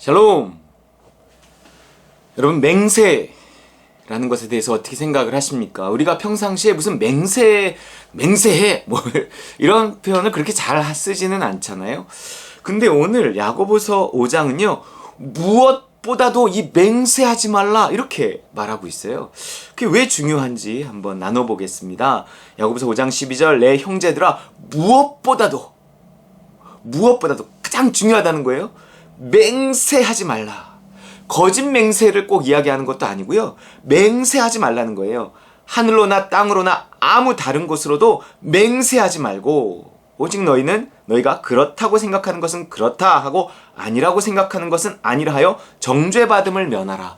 샬롬! 여러분, 맹세라는 것에 대해서 어떻게 생각을 하십니까? 우리가 평상시에 무슨 맹세해! 뭐, 이런 표현을 그렇게 잘 쓰지는 않잖아요. 근데 오늘 야고보서 5장은요, 무엇보다도 이 맹세하지 말라! 이렇게 말하고 있어요. 그게 왜 중요한지 한번 나눠보겠습니다. 야고보서 5장 12절, 내 형제들아, 무엇보다도 가장 중요하다는 거예요. 맹세하지 말라. 거짓 맹세를 꼭 이야기하는 것도 아니고요. 맹세하지 말라는 거예요. 하늘로나 땅으로나 아무 다른 곳으로도 맹세하지 말고 오직 너희가 그렇다고 생각하는 것은 그렇다 하고 아니라고 생각하는 것은 아니라 하여 정죄받음을 면하라.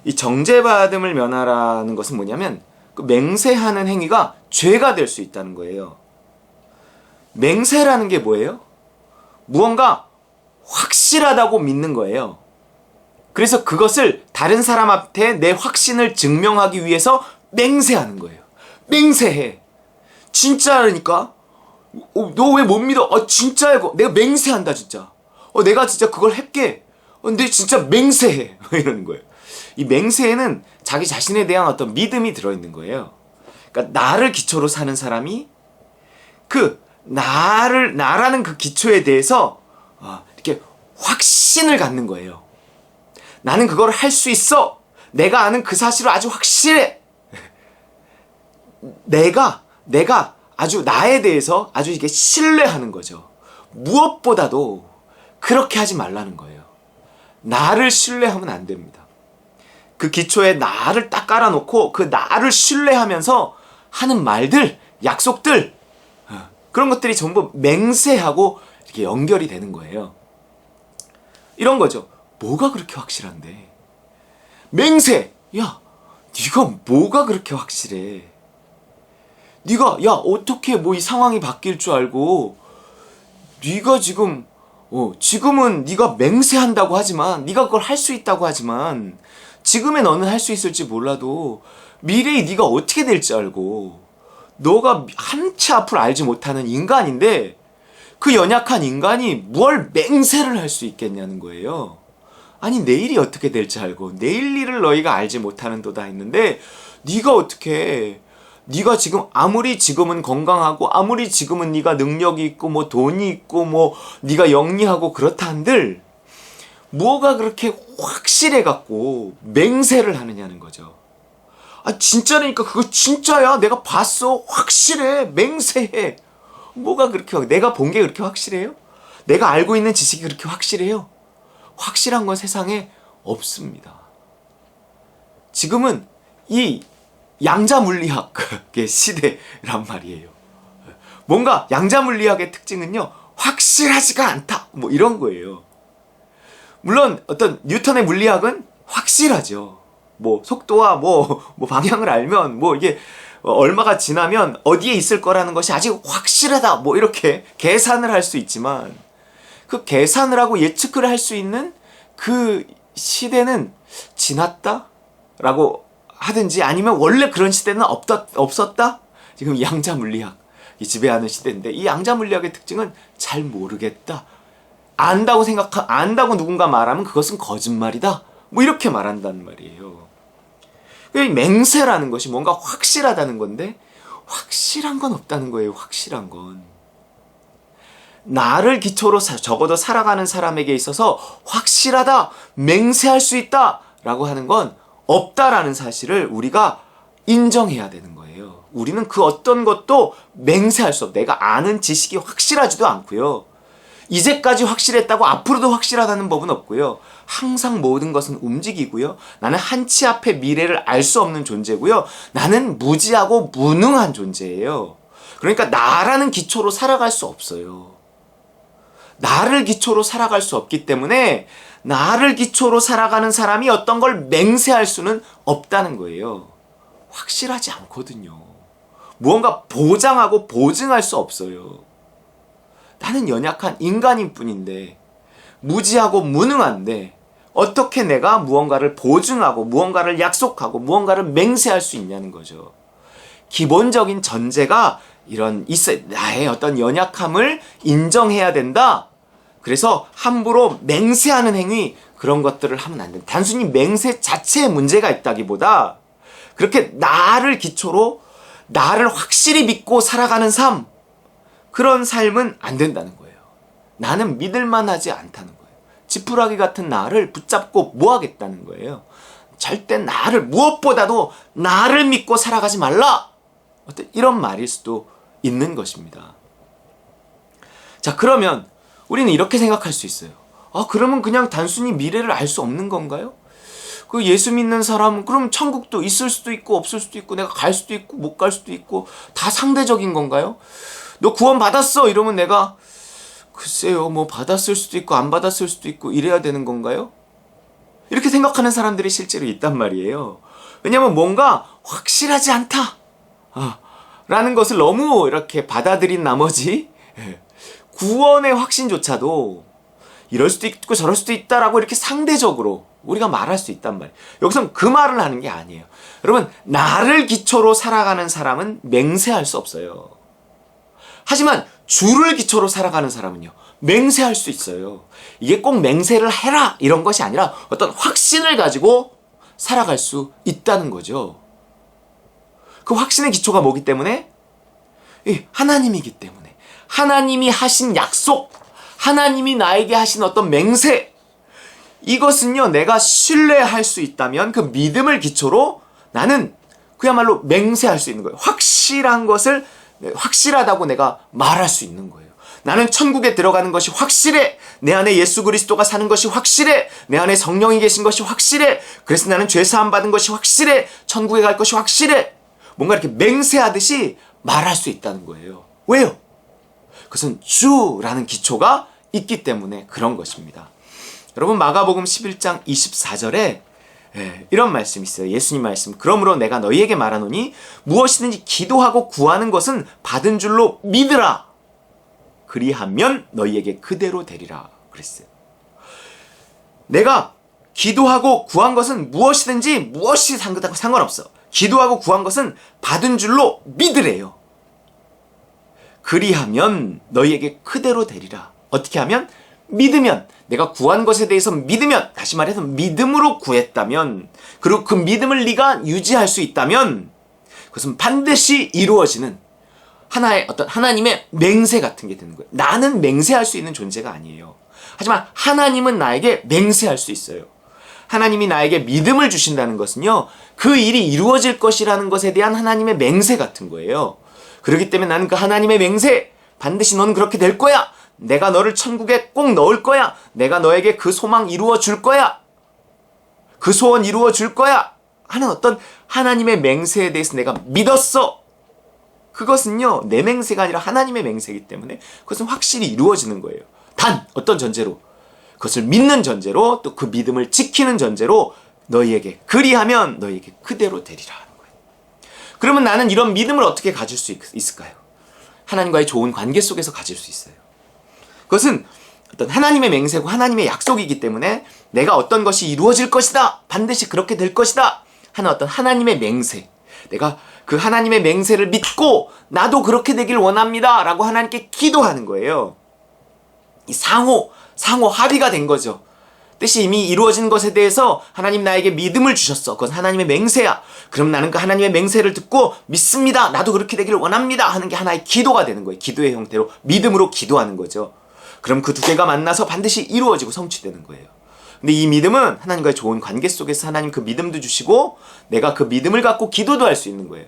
이 정죄받음을 면하라는 것은 뭐냐면 그 맹세하는 행위가 죄가 될 수 있다는 거예요. 맹세라는 게 뭐예요? 무언가 확실하다고 믿는 거예요. 그래서 그것을 다른 사람한테 내 확신을 증명하기 위해서 맹세하는 거예요. 맹세해. 진짜라니까? 너 왜 못 믿어? 진짜야. 내가 맹세한다 진짜. 내가 진짜 그걸 할게. 근데 진짜 맹세해. 이러는 거예요. 이 맹세에는 자기 자신에 대한 어떤 믿음이 들어있는 거예요. 그러니까 나를 기초로 사는 사람이 나라는 그 기초에 대해서 이렇게 확신을 갖는 거예요. 나는 그걸 할 수 있어. 내가 아는 그 사실을 아주 확실해. 내가 아주 나에 대해서 아주 이게 신뢰하는 거죠. 무엇보다도 그렇게 하지 말라는 거예요. 나를 신뢰하면 안 됩니다. 그 기초에 나를 딱 깔아놓고 그 나를 신뢰하면서 하는 말들, 약속들, 그런 것들이 전부 맹세하고 이렇게 연결이 되는 거예요. 이런 거죠. 뭐가 그렇게 확실한데? 맹세! 야, 네가 뭐가 그렇게 확실해? 네가 어떻게 뭐 이 상황이 바뀔 줄 알고 네가 지금은 네가 맹세한다고 하지만 네가 그걸 할 수 있다고 하지만 지금의 너는 할 수 있을지 몰라도 미래의 네가 어떻게 될지 알고 너가 한치 앞을 알지 못하는 인간인데 그 연약한 인간이 뭘 맹세를 할 수 있겠냐는 거예요. 아니 내일이 어떻게 될지 알고 내일 일을 너희가 알지 못하는도다 했는데 네가 어떻게 네가 아무리 지금은 건강하고 아무리 지금은 네가 능력이 있고 뭐 돈이 있고 뭐 네가 영리하고 그렇다 한들 뭐가 그렇게 확실해 갖고 맹세를 하느냐는 거죠. 진짜라니까 그거 진짜야. 내가 봤어. 확실해. 맹세해. 뭐가 그렇게 내가 본 게 그렇게 확실해요? 내가 알고 있는 지식이 그렇게 확실해요? 확실한 건 세상에 없습니다. 지금은 이 양자물리학의 시대란 말이에요. 뭔가 양자물리학의 특징은요, 확실하지가 않다. 뭐 이런 거예요. 물론 어떤 뉴턴의 물리학은 확실하죠. 뭐 속도와 뭐 방향을 알면 뭐 이게 얼마가 지나면 어디에 있을 거라는 것이 아직 확실하다. 뭐 이렇게 계산을 할 수 있지만 그 계산을 하고 예측을 할 수 있는 그 시대는 지났다라고 하든지 아니면 원래 그런 시대는 없었다? 지금 양자물리학이 지배하는 시대인데 이 양자물리학의 특징은 잘 모르겠다. 안다고 누군가 말하면 그것은 거짓말이다. 뭐 이렇게 말한다는 말이에요. 맹세라는 것이 뭔가 확실하다는 건데 확실한 건 없다는 거예요. 확실한 건. 나를 기초로 적어도 살아가는 사람에게 있어서 확실하다, 맹세할 수 있다 라고 하는 건 없다라는 사실을 우리가 인정해야 되는 거예요. 우리는 그 어떤 것도 맹세할 수 없어. 내가 아는 지식이 확실하지도 않고요. 이제까지 확실했다고 앞으로도 확실하다는 법은 없고요. 항상 모든 것은 움직이고요. 나는 한치 앞의 미래를 알 수 없는 존재고요. 나는 무지하고 무능한 존재예요. 그러니까 나라는 기초로 살아갈 수 없어요. 나를 기초로 살아갈 수 없기 때문에 나를 기초로 살아가는 사람이 어떤 걸 맹세할 수는 없다는 거예요. 확실하지 않거든요. 무언가 보장하고 보증할 수 없어요. 나는 연약한 인간인 뿐인데 무지하고 무능한데 어떻게 내가 무언가를 보증하고 무언가를 약속하고 무언가를 맹세할 수 있냐는 거죠. 기본적인 전제가 나의 어떤 연약함을 인정해야 된다. 그래서 함부로 맹세하는 행위, 그런 것들을 하면 안 된다. 단순히 맹세 자체에 문제가 있다기보다 그렇게 나를 기초로 나를 확실히 믿고 살아가는 삶, 그런 삶은 안 된다는 거예요. 나는 믿을만하지 않다는 거예요. 지푸라기 같은 나를 붙잡고 뭐 하겠다는 거예요. 절대 나를, 무엇보다도 나를 믿고 살아가지 말라. 어떤 이런 말일 수도 있는 것입니다. 자, 그러면 우리는 이렇게 생각할 수 있어요. 그러면 그냥 단순히 미래를 알 수 없는 건가요? 그 예수 믿는 사람은 그럼 천국도 있을 수도 있고 없을 수도 있고 내가 갈 수도 있고 못 갈 수도 있고 다 상대적인 건가요? 너 구원 받았어 이러면 내가 글쎄요 뭐 받았을 수도 있고 안 받았을 수도 있고 이래야 되는 건가요? 이렇게 생각하는 사람들이 실제로 있단 말이에요. 왜냐하면 뭔가 확실하지 않다 라는 것을 너무 이렇게 받아들인 나머지 구원의 확신조차도 이럴 수도 있고 저럴 수도 있다라고 이렇게 상대적으로 우리가 말할 수 있단 말이에요. 여기서는 그 말을 하는 게 아니에요. 여러분, 나를 기초로 살아가는 사람은 맹세할 수 없어요. 하지만 주를 기초로 살아가는 사람은요, 맹세할 수 있어요. 이게 꼭 맹세를 해라 이런 것이 아니라 어떤 확신을 가지고 살아갈 수 있다는 거죠. 그 확신의 기초가 뭐기 때문에? 하나님이기 때문에. 하나님이 하신 약속, 하나님이 나에게 하신 어떤 맹세, 이것은요 내가 신뢰할 수 있다면 그 믿음을 기초로 나는 그야말로 맹세할 수 있는 거예요. 확실한 것을 확실하다고 내가 말할 수 있는 거예요. 나는 천국에 들어가는 것이 확실해. 내 안에 예수 그리스도가 사는 것이 확실해. 내 안에 성령이 계신 것이 확실해. 그래서 나는 죄 사함 받은 것이 확실해. 천국에 갈 것이 확실해. 뭔가 이렇게 맹세하듯이 말할 수 있다는 거예요. 왜요? 그것은 주라는 기초가 있기 때문에 그런 것입니다. 여러분, 마가복음 11장 24절에 이런 말씀이 있어요. 예수님 말씀. 그러므로 내가 너희에게 말하노니 무엇이든지 기도하고 구하는 것은 받은 줄로 믿으라. 그리하면 너희에게 그대로 되리라. 그랬어요. 내가 기도하고 구한 것은 무엇이든지 무엇이 상관없어. 기도하고 구한 것은 받은 줄로 믿으래요. 그리하면 너희에게 그대로 되리라. 어떻게 하면? 믿으면, 내가 구한 것에 대해서 믿으면, 다시 말해서 믿음으로 구했다면, 그리고 그 믿음을 네가 유지할 수 있다면 그것은 반드시 이루어지는 하나의 어떤 하나님의 맹세 같은 게 되는 거예요. 나는 맹세할 수 있는 존재가 아니에요. 하지만 하나님은 나에게 맹세할 수 있어요. 하나님이 나에게 믿음을 주신다는 것은요, 그 일이 이루어질 것이라는 것에 대한 하나님의 맹세 같은 거예요. 그렇기 때문에 나는 그 하나님의 맹세, 반드시 넌 그렇게 될 거야. 내가 너를 천국에 꼭 넣을 거야. 내가 너에게 그 소망 이루어 줄 거야. 그 소원 이루어 줄 거야. 하는 어떤 하나님의 맹세에 대해서 내가 믿었어. 그것은요, 내 맹세가 아니라 하나님의 맹세이기 때문에 그것은 확실히 이루어지는 거예요. 단 어떤 전제로? 그것을 믿는 전제로, 또 그 믿음을 지키는 전제로 너희에게 그리하면 너희에게 그대로 되리라 하는 거예요. 그러면 나는 이런 믿음을 어떻게 가질 수 있을까요? 하나님과의 좋은 관계 속에서 가질 수 있어요. 그것은 어떤 하나님의 맹세고 하나님의 약속이기 때문에 내가 어떤 것이 이루어질 것이다, 반드시 그렇게 될 것이다 하는 어떤 하나님의 맹세, 내가 그 하나님의 맹세를 믿고 나도 그렇게 되길 원합니다 라고 하나님께 기도하는 거예요. 이 상호 합의가 된 거죠. 뜻이 이미 이루어진 것에 대해서 하나님 나에게 믿음을 주셨어. 그건 하나님의 맹세야. 그럼 나는 그 하나님의 맹세를 듣고 믿습니다. 나도 그렇게 되기를 원합니다 하는 게 하나의 기도가 되는 거예요. 기도의 형태로 믿음으로 기도하는 거죠. 그럼 그 두 개가 만나서 반드시 이루어지고 성취되는 거예요. 근데 이 믿음은 하나님과의 좋은 관계 속에서 하나님 그 믿음도 주시고 내가 그 믿음을 갖고 기도도 할 수 있는 거예요.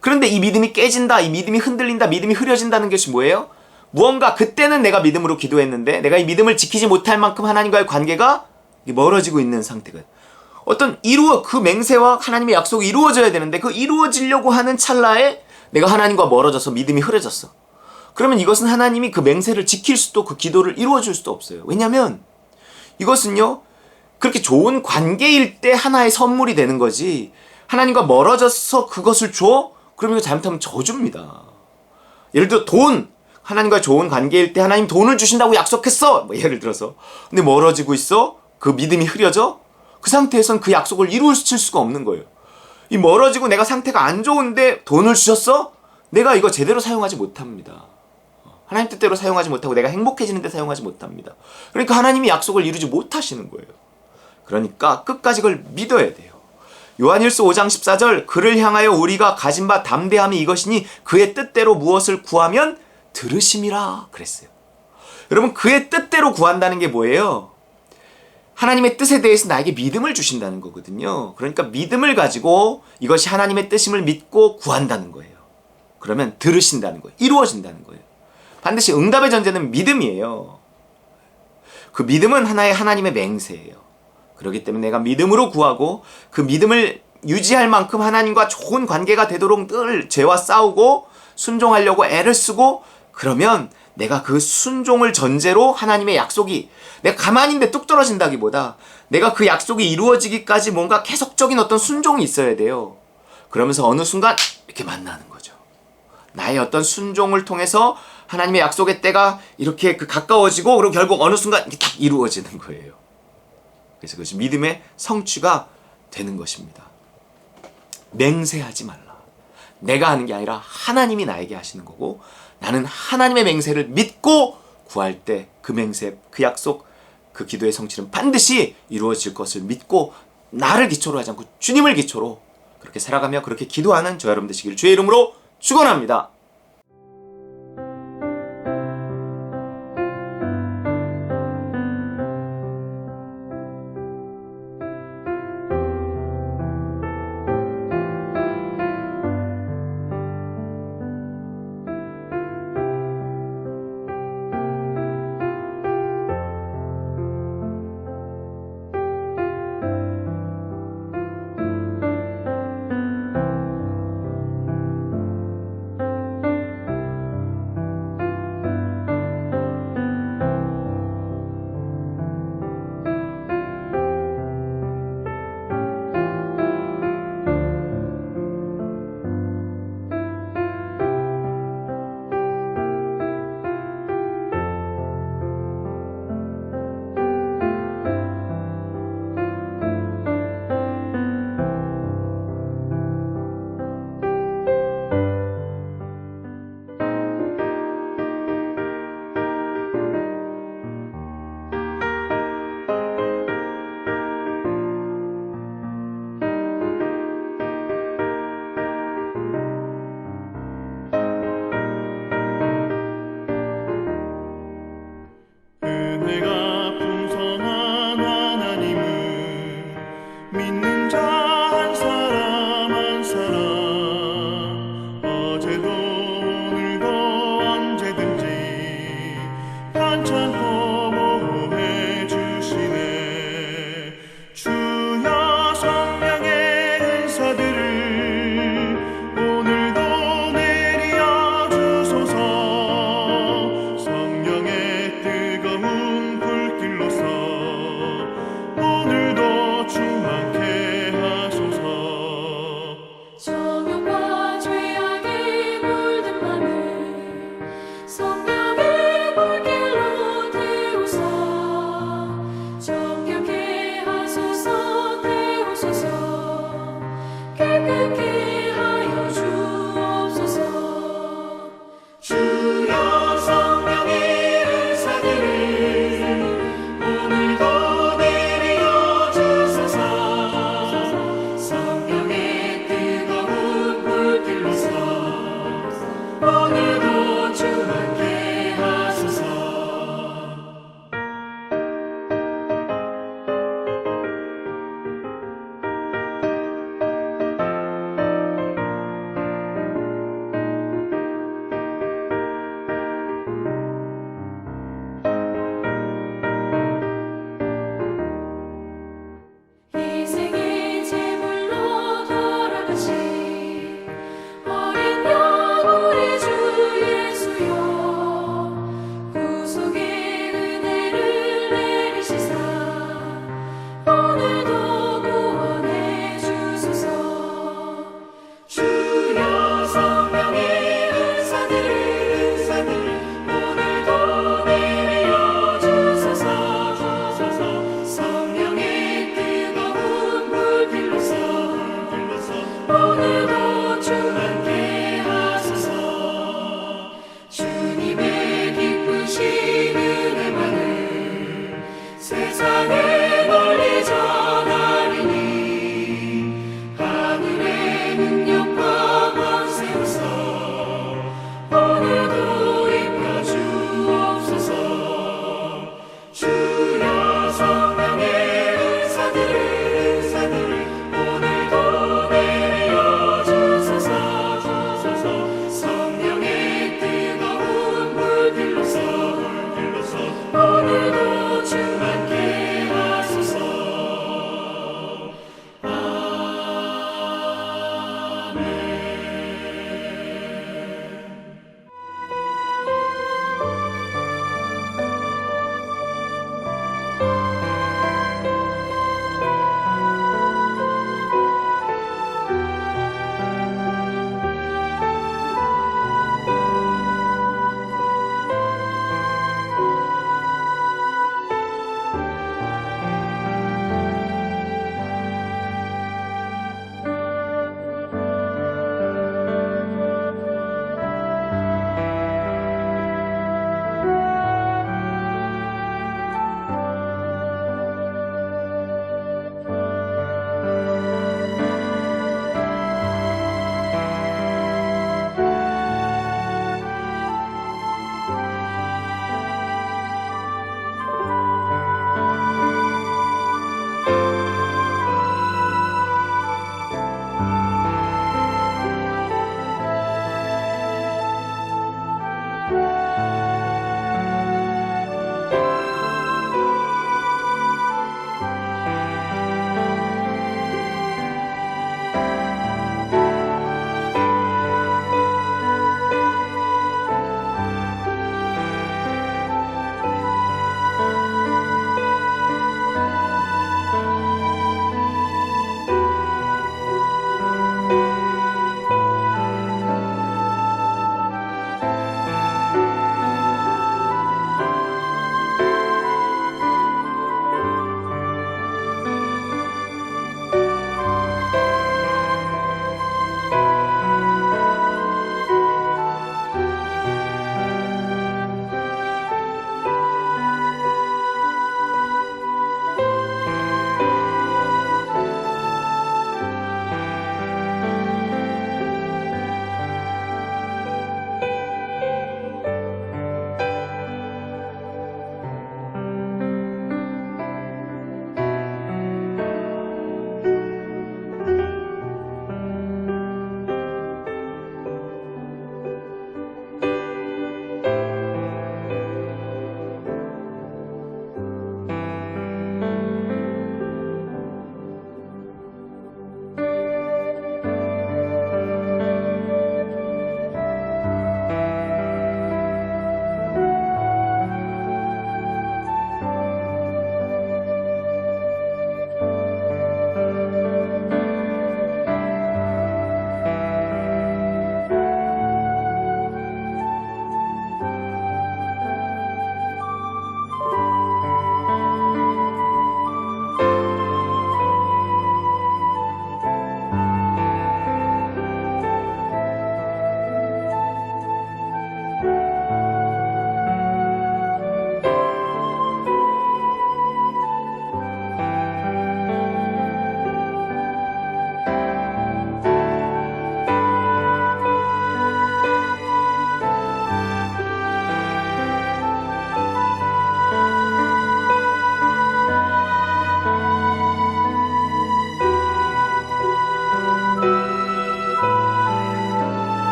그런데 이 믿음이 깨진다, 이 믿음이 흔들린다, 믿음이 흐려진다는 것이 뭐예요? 무언가 그때는 내가 믿음으로 기도했는데 내가 이 믿음을 지키지 못할 만큼 하나님과의 관계가 멀어지고 있는 상태가, 어떤 그 맹세와 하나님의 약속이 이루어져야 되는데 그 이루어지려고 하는 찰나에 내가 하나님과 멀어져서 믿음이 흐려졌어. 그러면 이것은 하나님이 그 맹세를 지킬 수도 그 기도를 이루어줄 수도 없어요. 왜냐하면 이것은요, 그렇게 좋은 관계일 때 하나의 선물이 되는 거지, 하나님과 멀어져서 그것을 줘? 그럼 이거 잘못하면 저주입니다. 예를 들어 하나님과 좋은 관계일 때 하나님 돈을 주신다고 약속했어, 예를 들어서. 근데 멀어지고 있어? 그 믿음이 흐려져? 그 상태에선 그 약속을 이루어질 수가 없는 거예요. 이 멀어지고 내가 상태가 안 좋은데 돈을 주셨어? 내가 이거 제대로 사용하지 못합니다. 하나님 뜻대로 사용하지 못하고 내가 행복해지는 데 사용하지 못합니다. 그러니까 하나님이 약속을 이루지 못하시는 거예요. 그러니까 끝까지 그걸 믿어야 돼요. 요한일서 5장 14절 그를 향하여 우리가 가진 바 담대함이 이것이니 그의 뜻대로 무엇을 구하면 들으심이라 그랬어요. 여러분 그의 뜻대로 구한다는 게 뭐예요? 하나님의 뜻에 대해서 나에게 믿음을 주신다는 거거든요. 그러니까 믿음을 가지고 이것이 하나님의 뜻임을 믿고 구한다는 거예요. 그러면 들으신다는 거예요. 이루어진다는 거예요. 반드시 응답의 전제는 믿음이에요. 그 믿음은 하나의 하나님의 맹세예요. 그렇기 때문에 내가 믿음으로 구하고 그 믿음을 유지할 만큼 하나님과 좋은 관계가 되도록 늘 죄와 싸우고 순종하려고 애를 쓰고 그러면 내가 그 순종을 전제로 하나님의 약속이 내가 가만히 있는데 뚝 떨어진다기보다 내가 그 약속이 이루어지기까지 뭔가 계속적인 어떤 순종이 있어야 돼요. 그러면서 어느 순간 이렇게 만나는 거죠. 나의 어떤 순종을 통해서 하나님의 약속의 때가 이렇게 가까워지고 그리고 결국 어느 순간 이렇게 딱 이루어지는 거예요. 그래서 그것이 믿음의 성취가 되는 것입니다. 맹세하지 말라. 내가 하는 게 아니라 하나님이 나에게 하시는 거고 나는 하나님의 맹세를 믿고 구할 때 그 맹세, 그 약속, 그 기도의 성취는 반드시 이루어질 것을 믿고 나를 기초로 하지 않고 주님을 기초로 그렇게 살아가며 그렇게 기도하는 저 여러분 되시기를 주의 이름으로 축원합니다.